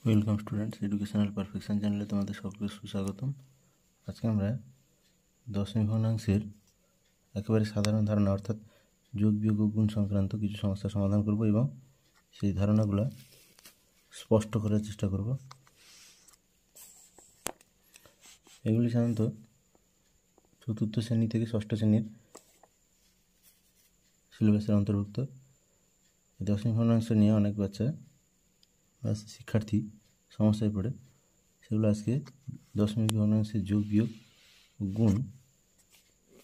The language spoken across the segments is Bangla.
ওয়েলকাম স্টুডেন্টস, এডুকেশনাল পারফেকশন চ্যানেলে তোমাদের সকলকে সুস্বাগতম। আজকে আমরা দশমিক ভগ্নাংশের একেবারে সাধারণ ধারণা অর্থাৎ যোগ বিয়োগ ও গুণ সংক্রান্ত কিছু সমস্যার সমাধান করব এবং সেই ধারণাগুলো স্পষ্ট করার চেষ্টা করব। এগুলি সাধারণত চতুর্থ শ্রেণী থেকে ষষ্ঠ শ্রেণীর সিলেবাসের অন্তর্ভুক্ত। দশমিক ভগ্নাংশ নিয়ে অনেক বাচ্চা শিক্ষার্থী সমস্যায় পড়ে, সেগুলো আজকে দশমিক ভগ্নাংশের যোগ বিয়োগ ও গুণ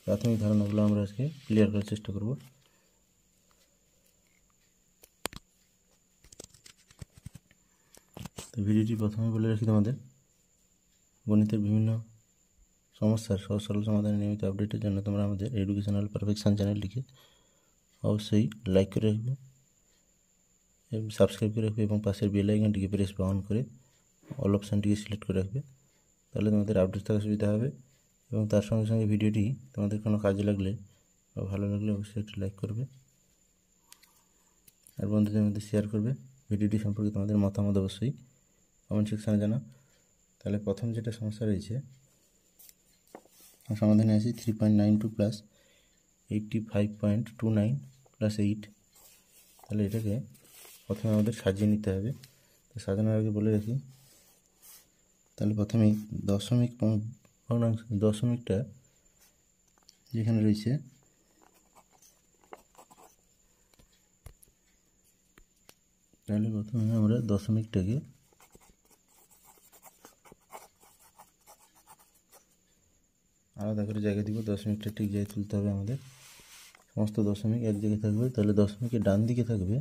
প্রাথমিক ধারণাগুলো আমরা আজকে ক্লিয়ার করার চেষ্টা করব। তো ভিডিওটি প্রথমে বলে রাখি, তোমাদের গণিতের বিভিন্ন সমস্যার সহজ সরল সমাধানের নিয়মিত আপডেটের জন্য তোমরা আমাদের এডুকেশনাল পারফেকশন চ্যানেলটিকে অবশ্যই লাইক করে রাখবে, সাবস্ক্রাইব করে রাখবে এবং পাশের বেল আইকনটিকে প্রেস বা অন করে অল অপশানটিকে সিলেক্ট করে রাখবে। তাহলে তোমাদের আপডেট থাকা সুবিধা হবে এবং তার সঙ্গে সঙ্গে ভিডিওটি তোমাদের কোনো কাজে লাগলে বা ভালো লাগলে অবশ্যই একটি লাইক করবে আর বন্ধুদের মধ্যে শেয়ার করবে। ভিডিওটি সম্পর্কে তোমাদের মতামত অবশ্যই কমেন্ট সেকশানে জানাও। তাহলে প্রথম যেটা সমস্যা রয়েছে সমাধানে আছে 3.92 প্লাস 85.29 প্লাস 8। তাহলে এটাকে প্রথমে আমাদের সাজিয়ে নিতে হবে। তো সাজানোর আগে বলে রাখি, তাহলে প্রথমে দশমিকটা যেখানে রয়েছে তাহলে প্রথমে আমরা দশমিকটাকে আলাদা করে জায়গা দিব। দশমিকটা ঠিক জায়গায় তুলতে হবে আমাদের। সমস্ত দশমিক এক জায়গায় থাকবে। তাহলে দশমিকের ডান দিকে থাকবে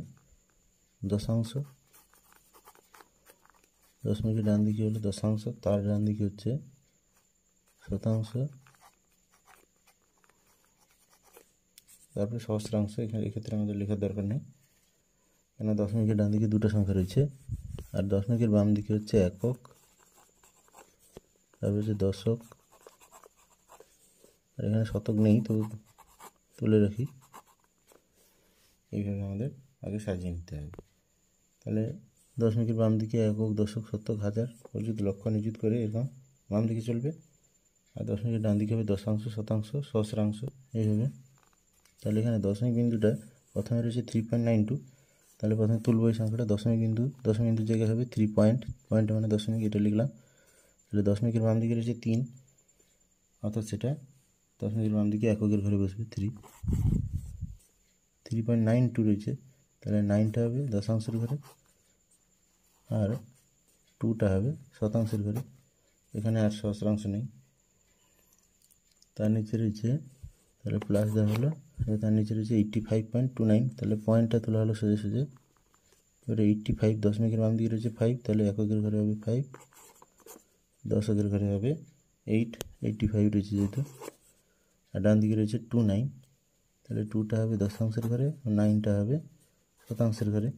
দশাংশ, দশমিকের ডান দিকে হলো দশাংশ, তার ডান দিকে হচ্ছে শতাংশ, তারপরে সহস্রাংশ। এক্ষেত্রে আমাদের লেখার দরকার নেই, কেন দশমিকের ডান দিকে দুটো সংখ্যা রয়েছে আর দশমিকের বাম দিকে হচ্ছে একক, তারপরে হচ্ছে দশক, আর এখানে শতক নেই তো তুলে রাখি। এইভাবে আমাদের আগে সাজিয়ে নিতে হবে। তাহলে দশমিকের বাম দিকে একক, দশক, শতক, হাজার পর্যন্ত লক্ষ্য নিযুত করে এরকম বাম দিকে চলবে, আর দশমিকের ডান দিকে হবে দশাংশ, শতাংশ, সহস্রাংশ, এইভাবে। তাহলে এখানে দশমিক বিন্দুটা প্রথমে রয়েছে 3.92। তাহলে প্রথমে তুলব এই সংখ্যাটা দশমিক বিন্দুর জায়গায় হবে 3 পয়েন্ট মানে দশমিক, এটা লিখলাম। তাহলে দশমিকের বাম দিকে রয়েছে 3, অর্থাৎ সেটা দশমিকের বাম দিকে এককের ঘরে বসবে 3.92 রয়েছে। তাহলে 9টা হবে দশাংশের ঘরে আর 2টা হবে শতাংশের ঘরে। এখানে আর সহস্রাংশ নেই। তার নিচে রয়েছে, তাহলে প্লাস দেওয়া হলো, তার নিচে রয়েছে 85.29। তাহলে পয়েন্টটা তোলা হলো সোজা। এবারে 85 দশমিকের বাম দিকে রয়েছে 5, তাহলে এককের ঘরে হবে 5, দশকের ঘরে হবে 8, 85 রয়েছে যেহেতু। আর ডান দিকে রয়েছে 29, তাহলে 2টা হবে দশাংশের ঘরে আর 9টা হবে শতাংশের ঘরে।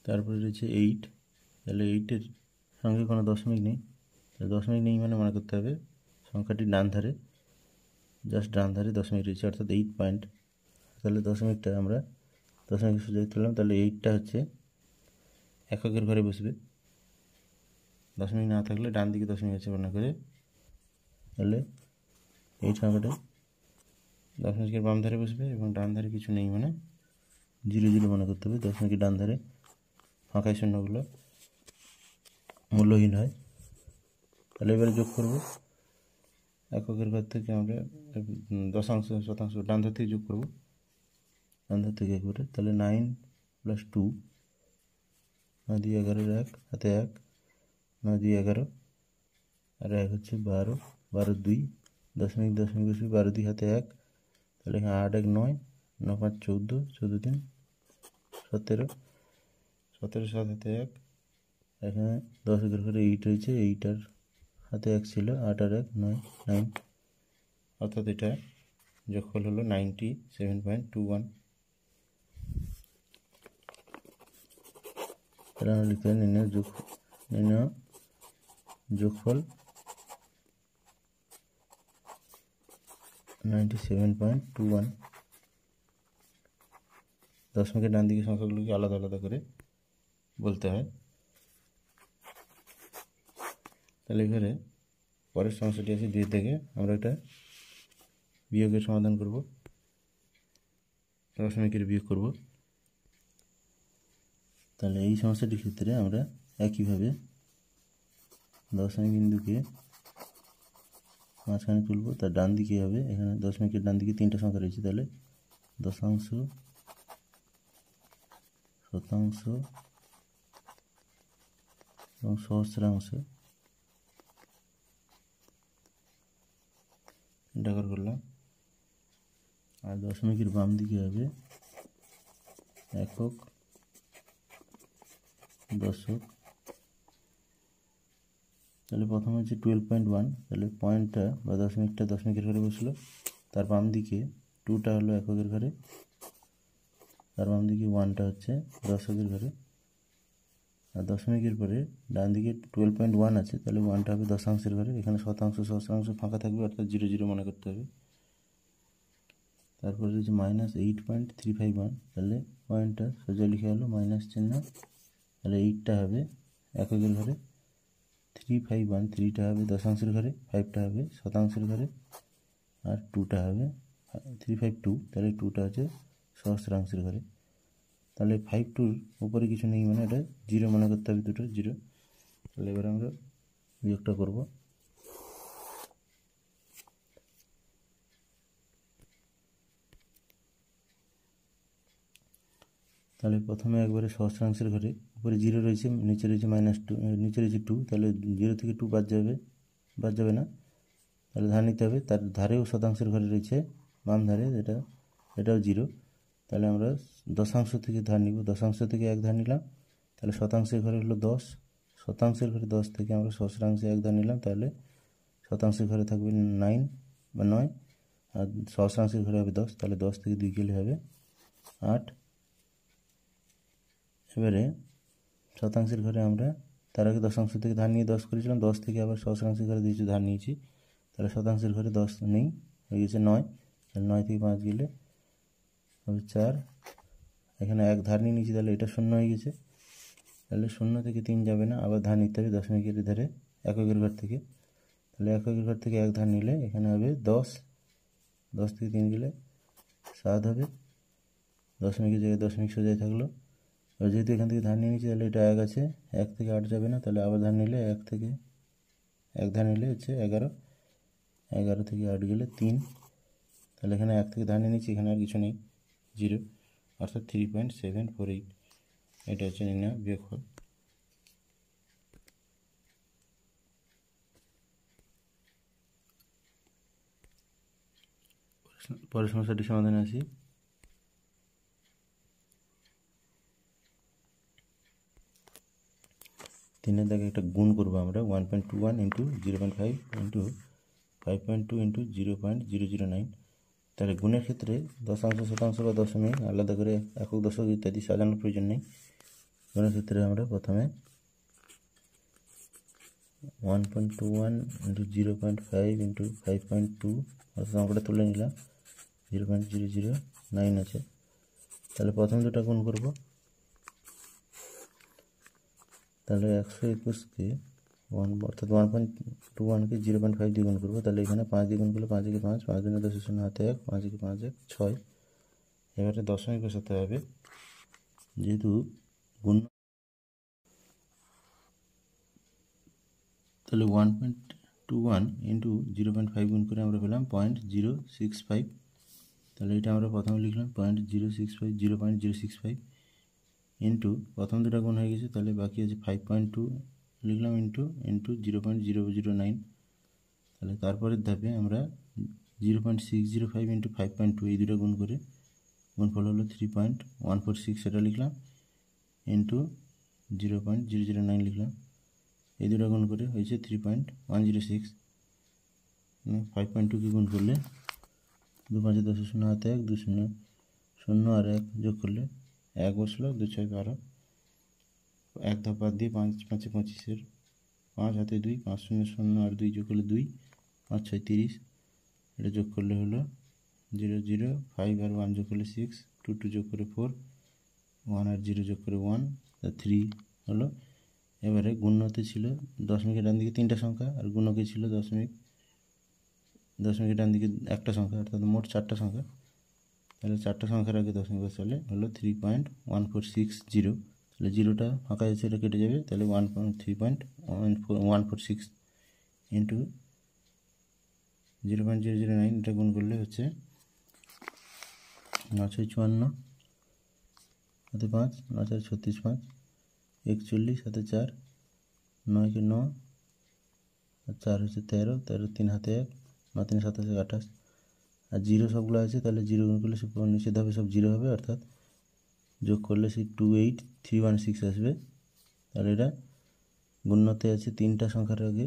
তারপরে রয়েছে 8, তাহলে 8-এর সঙ্গে কোনো দশমিক নেই। দশমিক নেই মানে মনে করতে হবে সংখ্যাটির ডান ধারে, জাস্ট ডান ধারে দশমিক রয়েছে, অর্থাৎ 8 পয়েন্ট। তাহলে দশমিকটা আমরা দশমিক সোজাই তুললাম। তাহলে 8টা হচ্ছে এককের ঘরে বসবে, দশমিক না থাকলে ডান দিকে দশমিক আছে মনে করে। তাহলে এই সংখ্যাটা দশমিকের বাম ধারে বসবে এবং ডান ধারে কিছু নেই মানে 0 মনে করতে হবে। দশমিকের ডান ধারে ফাঁকায় শূন্যগুলো মূল্যহীন হয়। তাহলে এবারে যোগ করব। এককের ঘর থেকে আমরা দশাংশ, শতাংশ ডান ধার থেকে যোগ করব, ডান ধার থেকে একবারে। তাহলে 9 + 2, 9 × 2 = 11, 1 হাতে 1, 9 × 2 = 11 আর 1 হচ্ছে 12, 12 × 2 দশমিক বসবে, 12 × 2 হাতে 1, তাহলে এখানে 8 × 1 9, 9 × 5 14, 14 × 3 17, 17 × 7 হাতে 1, এখানে দশকের ঘরে 8 রয়েছে, 8 আর হাতে 1 ছিল, 8 আর 1 9, 9, অর্থাৎ এটা যোগফল হলো 97.21। তাহলে আমরা লিখতে পারি নির্ণয় যোগফল 97.21। দশমিকের ডান দিকে সংখ্যাগুলোকে আলাদা করে বলতে হয়। তাহলে এবারে পরের সমস্যাটি আছে 2 থেকে আমরা একটা বিয়োগের সমাধান করব, দশমিকের বিয়োগ করব। তাহলে এই সমস্যাটির ক্ষেত্রে আমরা একইভাবে দশমিক বিন্দুকে মাঝখানে তুলব, তার ডান দিকে হবে, এখানে দশমিকের ডান দিকে 3টা সংখ্যা রয়েছে, তাহলে দশাংশ, শতাংশ এবং সহস্রাংশ এটা করলাম। আর দশমিকের বাম দিকে হবে একক, দশক। তাহলে প্রথম হচ্ছে 12.1, তাহলে পয়েন্টটা বা দশমিকটা দশমিকের ঘরে বসলো, তার বাম দিকে 2টা হলো এককের ঘরে, তার বাম দিকে 1টা হচ্ছে দশকের ঘরে। আর দশমিকের পরে ডান দিকে 12.1 আছে, তাহলে 1টা হবে দশাংশের ঘরে। এখানে শতাংশ সহস্রাংশ ফাঁকা থাকবে, অর্থাৎ 0 0 মনে করতে হবে। তারপরে রয়েছে -8.351, তাহলে পয়েন্টটা সোজা লিখে হলো মাইনাস চিহ্ন, তাহলে 8টা হবে এককের ঘরে, 351 3টা হবে দশাংশের ঘরে, 5টা হবে শতাংশের ঘরে, আর 2টা হবে 352, তাহলে 2টা হচ্ছে সহস্রাংশের ঘরে। তাহলে 52 উপরে কিছু নেই, মানে এটা 0 মনে করতে হবে, দুটো 0। তাহলে এবার আমরা বিয়োগটা করব। তাহলে প্রথমে একবারে সহস্রাংশের ঘরে উপরে 0 রয়েছে, নিচে রয়েছে -2, নিচে রয়েছে 2, তাহলে 0 থেকে 2 বাদ যাবে না, তাহলে ধার নিতে হবে। তার ধারেও শতাংশের ঘরে রয়েছে বাম ধারে, এটাও 0, তাহলে আমরা দশাংশ থেকে ধার নিব, দশাংশ থেকে 1 ধার নিলাম, তাহলে শতাংশের ঘরে হলো 10, শতাংশের ঘরে 10 থেকে আমরা সহস্রাংশে 1 ধার নিলাম, তাহলে শতাংশের ঘরে থাকবে 9 বা 9, আর সহস্রাংশের ঘরে হবে 10, তাহলে 10 থেকে 2 গেলে হবে 8। এবারে শতাংশের ঘরে আমরা তার আগে দশাংশ থেকে ধার নিয়ে 10 করেছিলাম, 10 থেকে আবার সহস্রাংশের ঘরে দিয়েছি ধার নিয়েছি, তাহলে শতাংশের ঘরে 10 নেই, হয়ে গেছে 9, তাহলে 9 থেকে 5 গেলে হবে 4। এখানে 1 ধার নিয়ে নিয়েছি, তাহলে এটা 0 হয়ে গেছে, তাহলে 0 থেকে 3 যাবে না, আবার ধার নিতে হবে দশমিকের ধারে এককের ঘর থেকে। তাহলে এককের ঘর থেকে 1 ধার নিলে এখানে হবে 10, 10 থেকে 3 গেলে 7 হবে, দশমিকের জায়গায় দশমিক সোজাই থাকলো। আর যেহেতু এখান থেকে ধার নিয়ে নিয়েছি, তাহলে এটা 1 আছে, 1 থেকে 8 যাবে না, তাহলে আবার ধার নিলে 1 থেকে 1 ধার নিলে হচ্ছে 11, 11 থেকে 8 গেলে 3, তাহলে এখানে 1 থেকে ধার নিয়ে নিচ্ছি, এখানে আর কিছু নেই, 0, অর্থাৎ 3.748। এটা হচ্ছে নির্ণয় বিয়োগফল। পরের সমস্যাটি সমাধানে আসি। তিনের দাগে একটা গুণ করবো আমরা, 1.21 ইন্টু 0.5 ইন্টু 5.2 ইন্টু 0.009। তাহলে গুণের ক্ষেত্রে দশাংশ, শতাংশ বা দশমিক আলাদা করে একক, দশক ইত্যাদি সাজানোর প্রয়োজন নেই। গুণের ক্ষেত্রে আমরা প্রথমে 1.21 ইন্টু 0.5 ইন্টু 5.2 অর্থাৎ অঙ্কটা তুলে নিলাম, 0.009 আছে। তাহলে প্রথম দুটা গুণ করব, তাহলে 121কে 1 অর্থাৎ 1.21কে 0.5 দিয়ে গুণ করবো, তাহলে এখানে 5 দিয়ে গুণ করলে 5 একে 5, 5 দুগুণে 10, 0 হাতে 1, 5 একে 5 1 6। এবারে দশমিক বসাতে হবে, যেহেতু গুণ, তাহলে 1.21 ইন্টু 0.5 গুণ করে আমরা পেলাম 0.065। তাহলে এটা আমরা প্রথমে লিখলাম 0.065 ইন্টু প্রথম দুটা গুণ হয়ে গেছে, তাহলে বাকি আছে 5.2 লিখলাম ইন্টু 0.009। তাহলে তারপরের ধাপে আমরা 0.605 ইন্টু 5.2 এই দুটো গুণ করে গুণফল হলো 3.146, সেটা লিখলাম ইন্টু 0.009 লিখলাম, এই দুটো গুণ করে হয়েছে 3.106। 5.2কে গুণ করলে 2 5 10, 0 হাতে 1, 2 0 0 আর 1 যোগ করলে 1 বসলো, 2 6 12, 1 ধাপ বাদ দিয়ে 5 5 25, 5 হাতে 2, 5 0 0 আর 2 যোগ করলে 2, 5 6 30, এটা যোগ করলে হলো 0 0, 5 আর 1 যোগ করলে 6, 2 2 যোগ করে 4, 1 আর 0 যোগ করে 1, 3 হলো। এবারে গুণ্যতে ছিল দশমিকের ডান দিকে 3টা সংখ্যা আর গুণকে ছিল দশমিকের ডান দিকে একটা সংখ্যা, অর্থাৎ মোট 4টা সংখ্যা। তাহলে 4টা সংখ্যার আগে দশমিক বসালে হলো 3.1460। তাহলে জিরোটা ফাঁকা আছে, এটা কেটে যাবে। তাহলে 3.146 ইন্টু 0.009, এটা গুণ করলে হচ্ছে 954 হাতে 5, 9 36 5, 41 হাতে 4, 9 কে 9 আর 4 হচ্ছে 13, 13 3 হাতে 1, 9 3 27 28। আর জিরো সবগুলো আছে, তাহলে জিরো গুণ করলে সব নিচে ধাপে সব জিরো হবে, অর্থাৎ যোগ করলে সেই 28316 আসবে। তাহলে এটা গুণ্যতে আছে 3টা সংখ্যার আগে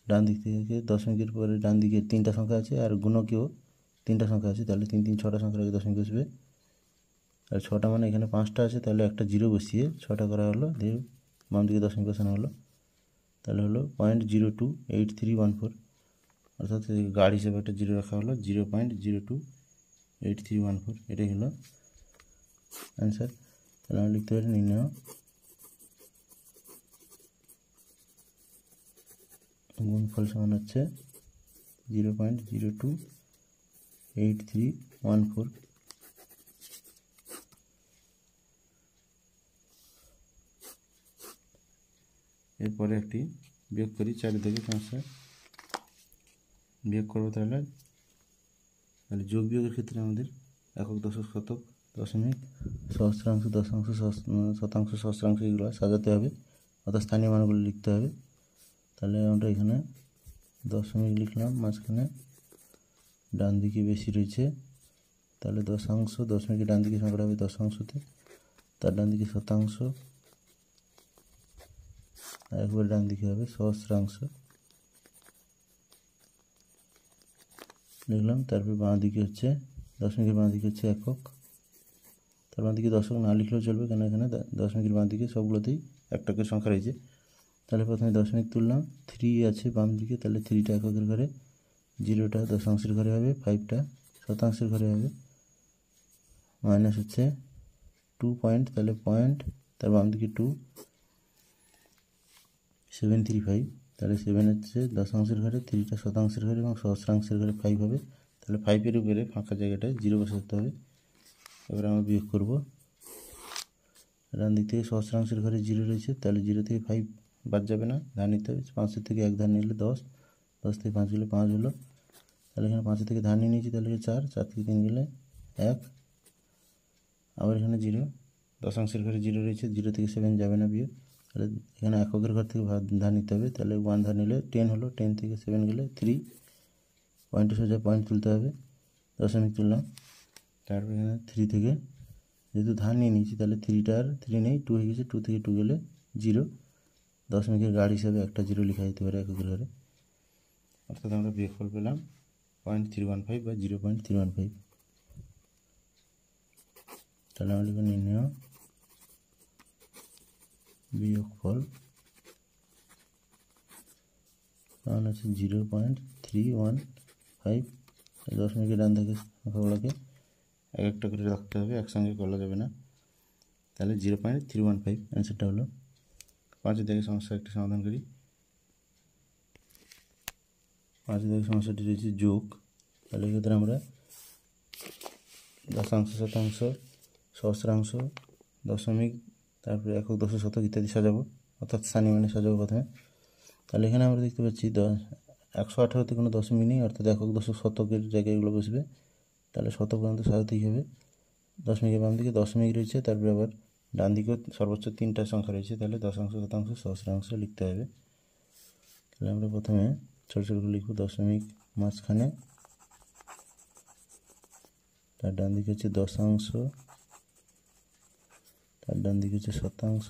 ডান দিক থেকে দশমিকের পরে ডান দিকে 3টা সংখ্যা আছে, আর গুণকেও 3টা সংখ্যা আছে। তাহলে 3 3 6টা সংখ্যার আগে দশমিক বসবে। আর 6টা মানে এখানে 5টা আছে, তাহলে একটা জিরো বসিয়ে 6টা করা হলো, দিয়ে বাম দিকে দশমিক বসানো হলো। তাহলে হলো 0.028314, অর্থাৎ গাঢ় হিসেবে একটা জিরো রাখা হলো, 0.028314। এটাই হলো অ্যান্সার। তাহলে আমরা লিখতে পারি নির্ণয় গুণফল সমান হচ্ছে 0.028314। এরপরে একটি বিয়োগ করি, 4 থেকে 5 বিয়োগ করবো। তাহলে যোগ বিয়োগের ক্ষেত্রে আমাদের একক, দশক, শতক, দশমিক, সহস্রাংশ, দশাংশ, শতাংশ, সহস্রাংশ এগুলো সাজাতে হবে, অর্থাৎ স্থানীয় মানগুলো লিখতে হবে। তাহলে আমরা এখানে দশমিক লিখলাম, মাঝখানে ডান দিকে বেশি রয়েছে, তাহলে দশাংশ, দশমিকের ডান দিকে সংখ্যাটা হবে দশাংশতে, তার ডান দিকে শতাংশ, আর একবার ডান দিকে হবে সহস্রাংশ লিখলাম। তারপর বাঁ দিকে হচ্ছে দশমিকের বাঁ দিকে হচ্ছে একক, তার বাঁ দিকে দশক না লিখলেও চলবে, কেন এখানে দশমিকের বাঁ দিকে সবগুলোতেই একটা করে সংখ্যা রয়েছে। তাহলে প্রথমে দশমিক তুললাম, 3 আছে বাম দিকে, তাহলে 3টা এককের ঘরে, 0টা দশাংশের ঘরে হবে, 5টা শতাংশের ঘরে হবে, মাইনাস হচ্ছে 2 পয়েন্ট, তাহলে পয়েন্ট তার বাম দিকে 2735, তাহলে 7 হচ্ছে দশাংশের ঘরে, 3টা শতাংশের ঘরে এবং সহস্রাংশের ঘরে 5 হবে। তাহলে 5-এর উপরে ফাঁকা জায়গাটায় 0 বসাতে হবে। এবার আমরা বিয়োগ করব। ডান দিক থেকে সহস্রাংশের ঘরে 0 রয়েছে, তাহলে 0 থেকে 5 বাদ যাবে না, ধার নিতে হবে। 5 থেকে 1 ধার নিলে 10, 10 থেকে 5 গেলে 5 হলো। তাহলে এখানে 5 থেকে ধার নিয়ে নিয়েছি, তাহলে 4, 4 থেকে 3 গেলে 1। আবার এখানে 0, দশাংশের ঘরে 0 রয়েছে, 0 থেকে 7 যাবে না বিয়োগ। তাহলে এখানে এককের ঘর থেকে ধার নিতে হবে, তাহলে 1 ধার নিলে 10 হলো, 10 থেকে 7 গেলে 3, পয়েন্টের সোজা পয়েন্ট তুলতে হবে, দশমিক তুললাম। তারপর এখানে 3 থেকে, যেহেতু ধার নিয়ে নিয়েছি তাহলে 3টার 3 নেই, 2 হয়ে গেছে, 2 থেকে 2 গেলে 0, দশমিকের গাঢ় হিসাবে একটা 0 লেখা যেতে পারে এককের ঘরে, অর্থাৎ আমরা বিয়োগফল পেলাম 0.315 বা 0.315। তাহলে আমরা লিখব নির্ণয় বিয়োগফল মান হচ্ছে 0.315। দশমিকের ডান দিকে সংখ্যাগুলোকে এক একটা করে রাখতে হবে, একসঙ্গে করা যাবে না। তাহলে 0.315 অ্যান্সারটা হলো। 5 থেকে সমস্যা একটা সমাধান করি। 5 থেকে সমস্যাটি রয়েছে যোগ। তাহলে এক্ষেত্রে আমরা দশাংশ, শতাংশ, সহস্রাংশ, দশমিক, তারপরে একক, দশক, শতক ইত্যাদি সাজাবো, অর্থাৎ স্থানীয় মানে সাজাবো প্রথমে। তাহলে এখানে আমরা দেখতে পাচ্ছি 118তে কোনো দশমিক নেই, অর্থাৎ একক, দশক, শতকের জায়গায় এগুলো বসবে। তাহলে শতক পর্যন্ত সাজাতেই হবে। দশমিকের বাম দিকে দশমিক রয়েছে, তারপরে আবার ডান দিকেও সর্বোচ্চ 3টা সংখ্যা রয়েছে, তাহলে দশাংশ, শতাংশ, সহস্রাংশ লিখতে হবে। তাহলে আমরা প্রথমে ছোটো ছোটো করে লিখব, দশমিক মাঝখানে, তার ডান দিকে হচ্ছে দশাংশ, তার ডান দিকে হচ্ছে শতাংশ,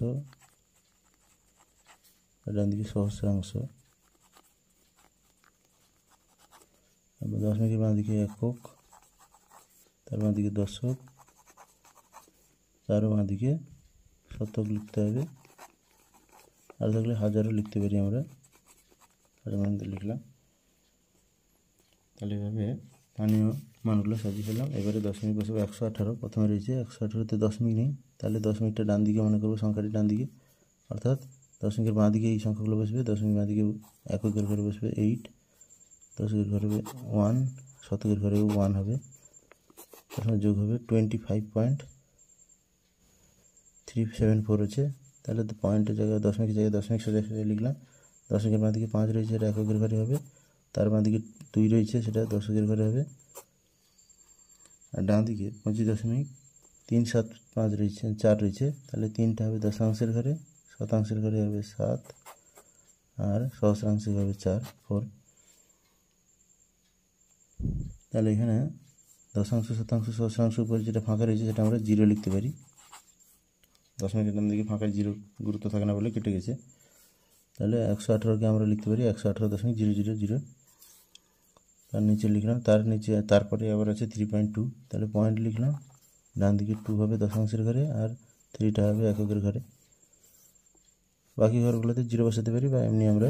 তার ডান দিকে সহস্রাংশ, তারপর দশমিকের বাঁ দিকে একক, তার বাঁ দিকে দশক, তার বাঁ দিকে শতক লিখতে হবে। আর থাকলে হাজারও লিখতে পারি আমরা, হাজার লিখলাম। তাহলে এভাবে স্থানীয় মানগুলো সাজিয়ে ফেললাম। এবারে দশমিক বসাবো 118, প্রথমে রয়েছে 118তে দশমিক নেই, তাহলে দশমিকটা ডান দিকে মনে করবো, সংখ্যাটি ডান দিকে, অর্থাৎ দশমিকের বাঁ দিকে এই সংখ্যাগুলো বসবে, দশমিক বাঁ দিকে এককের ঘরে বসবে 8, দশকের ঘরে 1, শতকের ঘরেও 1 হবে, প্রথমে যোগ হবে 25.374 হচ্ছে, তাহলে পয়েন্টের জায়গায় দশমিকের জায়গায় দশমিক সোজা লিখলাম। দশমিকের বাঁ দিকে 5 রয়েছে, এটা এককের ঘরে হবে, তার বাঁ দিকে 2 রয়েছে, সেটা দশকের ঘরে হবে, আর ডান দিকে 25.375 রয়েছে, 4 রয়েছে, তাহলে 3টা হবে দশাংশের ঘরে, শতাংশের ঘরে হবে 7, আর সহস্রাংশের ঘরে 4। তাহলে এখানে দশাংশ, শতাংশ, সহস্রাংশ উপরে যেটা ফাঁকা রয়েছে সেটা আমরা 0 লিখতে পারি। দশমিকের ডান দিকে ফাঁকা 0 গুরুত্ব থাকে না বলে কেটে গেছে। তাহলে 118কে আমরা লিখতে পারি 118.000। তার নিচে লিখলাম, তার নিচে তারপরে আবার আছে 3.2, তাহলে পয়েন্ট লিখলাম, ডান দিকে 2 হবে দশাংশের ঘরে, আর 3টা হবে এককের ঘরে। বাকি ঘরগুলোতে 0 বসাতে পারি, বা এমনি আমরা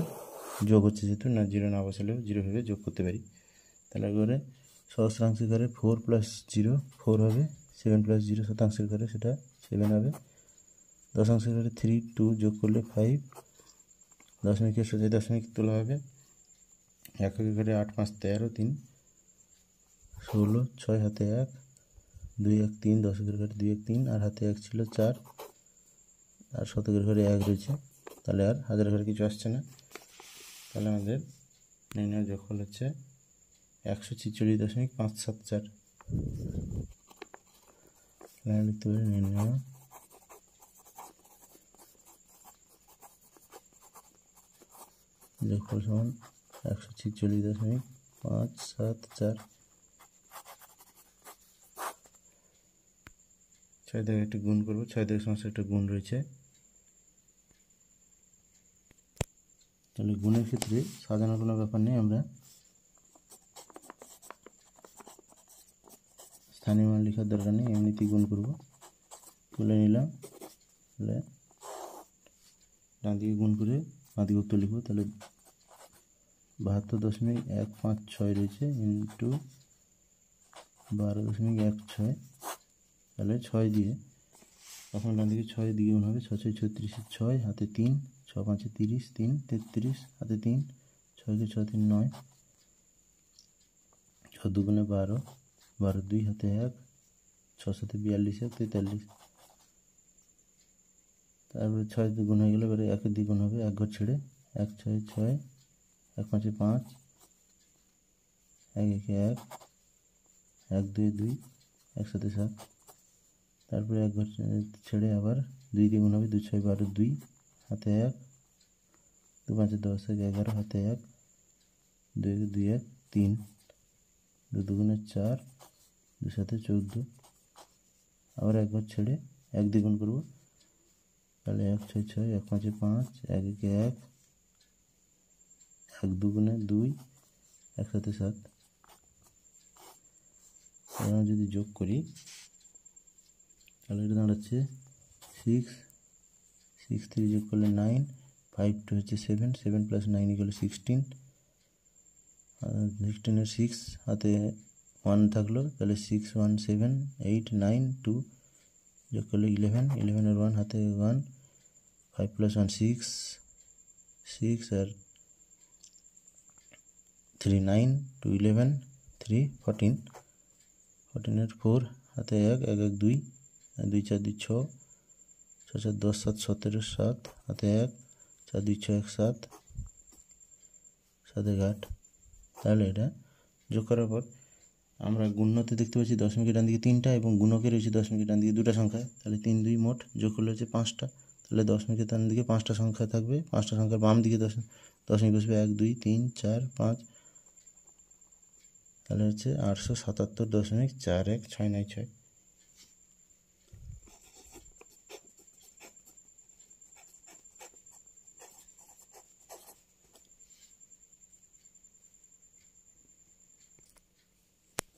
যোগ হচ্ছে যেহেতু, না 0 না বসালেও 0 ভেবে যোগ করতে পারি। তাহলে এবারে সহস্রাংশের ঘরে 4 + 0 4 হবে, 7 + 0 শতাংশের ঘরে সেটা 7 হবে, দশাংশের ঘরে 3 2 যোগ করলে 5, দশমিকের সোজায় দশমিক তোলা হবে, এককের ঘরে 8 5 13 3 16 6 হাতে 1 2 1 3, দশকের ঘরে 2 1 3, আর হাতে 1 ছিল 4, আর শতকের ঘরে 1 রয়েছে, তাহলে আর হাজারের ঘরে কিছু আসছে না। তাহলে আমাদের নির্ণয় যোগফল হচ্ছে 146.574। লিখতে পারি নির্ণয় যোগফল সমান 146.574। 6 দিয়ে একটা গুণ করবো, 6 দিয়ে সমস্যা একটা গুণ রয়েছে, তাহলে গুণের ক্ষেত্রে সাজানোর কোনো ব্যাপার নেই, আমরা স্থানীয় মান লেখার দরকার নেই, এমনিতেই গুণ করবো। তুলে নিলাম, তাহলে ডান দিকে গুণ করে বাঁ দিকে উত্তর লিখবো, তাহলে 72.156 রয়েছে ইন্টু 12.16, তাহলে 6 দিয়ে তখন ডান দিকে 6 দিকে গুণ হবে, 6 6 36, 6 হাতে 3, 6 5 30, 3 33 হাতে 3, 6 কে 6 3 9, 6 2 12, 12 2 হাতে 1, 6 7 42 1 43, তারপরে 6 দিয়ে গুণ হয়ে গেলে এবারে 1 দিয়ে গুণ হবে, 1 ঘর ছেড়ে, 1 6 6, 1 5 5, 1 1 1, 1 2 2, 1 7 7, তারপরে 1 ঘর ছেড়ে আবার 2 দিয়ে গুণ হবে, 2 6 12 2 হাতে 1, 2 5 10 1 11 হাতে 1, 2 2 1 3, 2 2 4, 2 7 14, আবার 1 ঘর ছেড়ে 1 দিয়ে গুণ করবো, তাহলে 1 6 6, 1 5 5, 1 1 1, 1 2 2, 1 7 7। আমরা যদি যোগ করি তাহলে এটা দাঁড়াচ্ছে 6, 6 3 যোগ করলে 9, 5 2 হচ্ছে 7, 7 + 9 = 16, 16 6 হাতে 1 থাকলো, তাহলে 6 1 7 8 9 2 যোগ করলে 11, 11 এর 1 হাতে 1, 5 + 1 6 6, আর 3 9 2 11 3 14, 14 এর 4 হাতে 1 1 1 2, 2 4 2 6, 6 4 10 7 17 7 হাতে 1, 4 2 6 1 7, 7 1 8। তাহলে এটা যোগ করার পর আমরা গুণ্যতে দেখতে পাচ্ছি দশমিকের ডান দিকে 3টা এবং গুণকে রয়েছে দশমিকের ডান দিকে 2টা সংখ্যা, তাহলে 3 2 মোট যোগ করলে হচ্ছে 5টা। তাহলে দশমিকের ডান দিকে 5টা সংখ্যা থাকবে, 5টা সংখ্যার বাম দিকে দশমিক বসবে 1 2 3 4 5, তাহলে হচ্ছে 877.4169।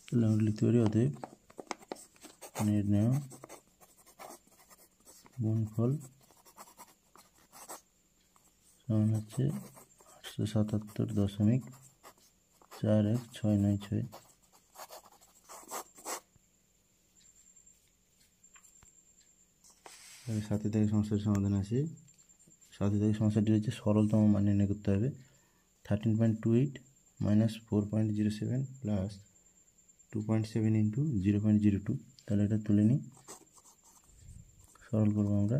তাহলে আমরা লিখতে পারি অতএব নির্ণয় গুণফল সমান হচ্ছে 877.4169। 7 থেকে সমস্যার সমাধান আছে। 7 থেকে সমস্যাটি হচ্ছে সরলতম মান নির্ণয় করতে হবে। 13.28 মাইনাস 4.07 প্লাস 2.7 ইন্টু 0.02। তাহলে এটা তুলে নিই, সরল করবো আমরা।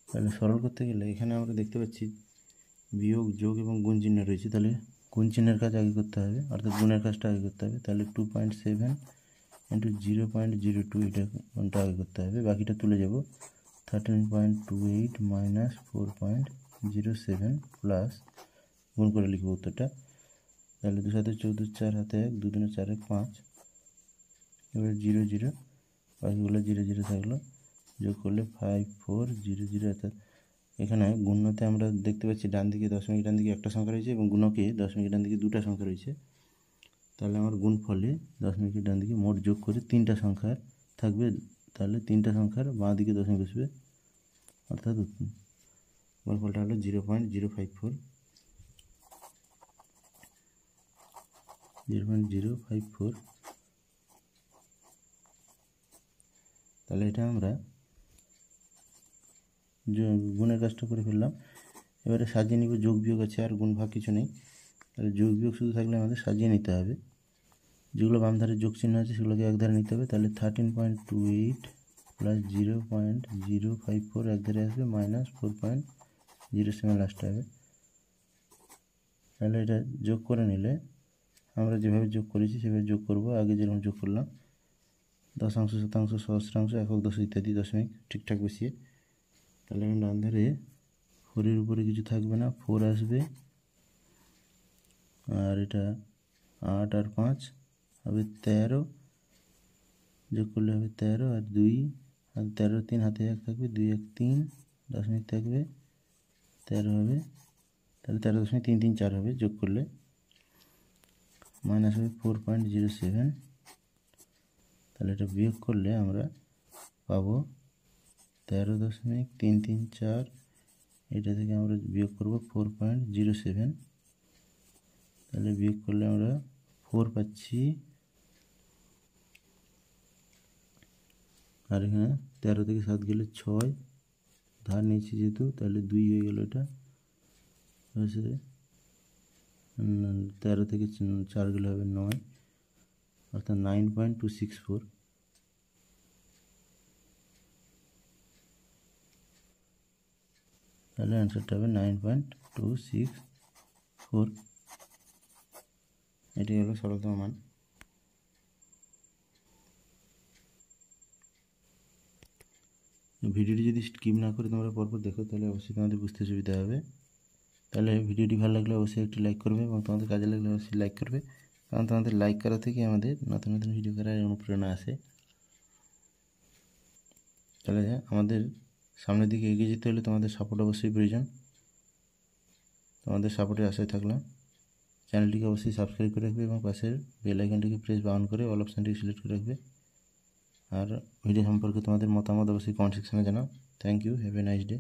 তাহলে সরল করতে গেলে এখানে আমরা দেখতে পাচ্ছি বিয়োগ, যোগ এবং গুণ চিহ্ন রয়েছে। তাহলে গুণ চিহ্নের কাজ আগে করতে হবে, অর্থাৎ গুণের কাজটা আগে করতে হবে। তাহলে 2.7 ইন্টু 0.02 এটা কোনটা আগে করতে হবে, বাকিটা তুলে যাব। 13.28 মাইনাস 4.07 প্লাস গুণ করে লিখব উত্তরটা। তাহলে 2 7 14, 4 হাতে 1, 2 3 4 1 5, এবার 0 0, বাকিগুলো 0 0 থাকলো, যোগ করলে 5 4 0 0। অর্থাৎ এখানে গুণ্যতে আমরা দেখতে পাচ্ছি ডান দিকে দশমিক ডান দিকে একটা সংখ্যা রয়েছে এবং গুণকে দশমিক ডান দিকে দুটা সংখ্যা রয়েছে। তাহলে আমার গুণ ফলে দশমিকের ডান দিকে মোট যোগ করে 3টা সংখ্যার থাকবে। তাহলে 3টা সংখ্যার বাঁ দিকে দশমিক বসবে, অর্থাৎ গুণফলটা হলো 0.054। 0.054। তাহলে এটা আমরা গুণের কাজটা করে ফেললাম। এবারে সাজিয়ে নিব, যোগ বিয়োগ আছে, আর গুণ ভাগ কিছু নেই। তাহলে যোগ বিয়োগ শুধু থাকলে আমাদের সাজিয়ে নিতে হবে। যেগুলো বাম ধারে যোগ চিহ্ন আছে সেগুলোকে এক ধারে নিতে হবে। তাহলে 13.28 প্লাস 0.054 এক ধারে আসবে, মাইনাস 4.07 লাস্টে হবে। তাহলে এটা যোগ করে নিলে আমরা যেভাবে যোগ করেছি সেভাবে যোগ করব, আগে যেরকম যোগ করলাম। দশাংশ, শতাংশ, সহস্রাংশ, একক, দশক ইত্যাদি দশমিক ঠিকঠাক বসিয়ে। তাহলে আমি ডান ধারে 4-এর উপরে কিছু থাকবে না, 4 আসবে, আর এটা 8 আর 5 হবে 13, যোগ করলে হবে 13, আর 2 আর 13 3 হাতে 1 থাকবে, 2 1 3, দশমিক থাকবে, 13 হবে। তাহলে 13.334 হবে, যোগ করলে মাইনাস হবে 4.07। তাহলে এটা বিয়োগ করলে আমরা পাবো 13.334। এটা থেকে আমরা বিয়োগ করব 4.07। তাহলে বিয়োগ করলে আমরা 4 পাচ্ছি, আর এখানে 13 থেকে 7 গেলে 6, ধার নিয়েছি যেহেতু, তাহলে 2 হয়ে গেল। এটা হচ্ছে 13 থেকে 4 গেলে হবে 9, অর্থাৎ 9.264। তাহলে অ্যান্সারটা হবে 9.264। এটি হলো সরলতম মান। ভিডিওটি যদি স্কিপ না করে তোমরা পরপর দেখো তাহলে অবশ্যই তোমাদের বুঝতে সুবিধা হবে। তাহলে ভিডিওটি ভালো লাগলে অবশ্যই একটি লাইক করবে, এবং তোমাদের কাজে লাগলে অবশ্যই লাইক করবে, কারণ তোমাদের লাইক করা থেকে আমাদের নতুন নতুন ভিডিও করার অনুপ্রেরণা আসে। তাহলে আমাদের সামনের দিকে এগিয়ে যেতে হলে তোমাদের সাপোর্ট অবশ্যই প্রয়োজন। তোমাদের সাপোর্টের আশায় থাকলাম। চ্যানেলটিকে অবশ্যই সাবস্ক্রাইব করে রাখবে এবং পাশের বেল আইকনটিকে প্রেস বা অন করে অল অপশানটিকে সিলেক্ট করে রাখবে। আর ভিডিও সম্পর্কে তোমাদের মতামত অবশ্যই কমেন্ট সেকশনে জানাও। Thank you, have a nice day.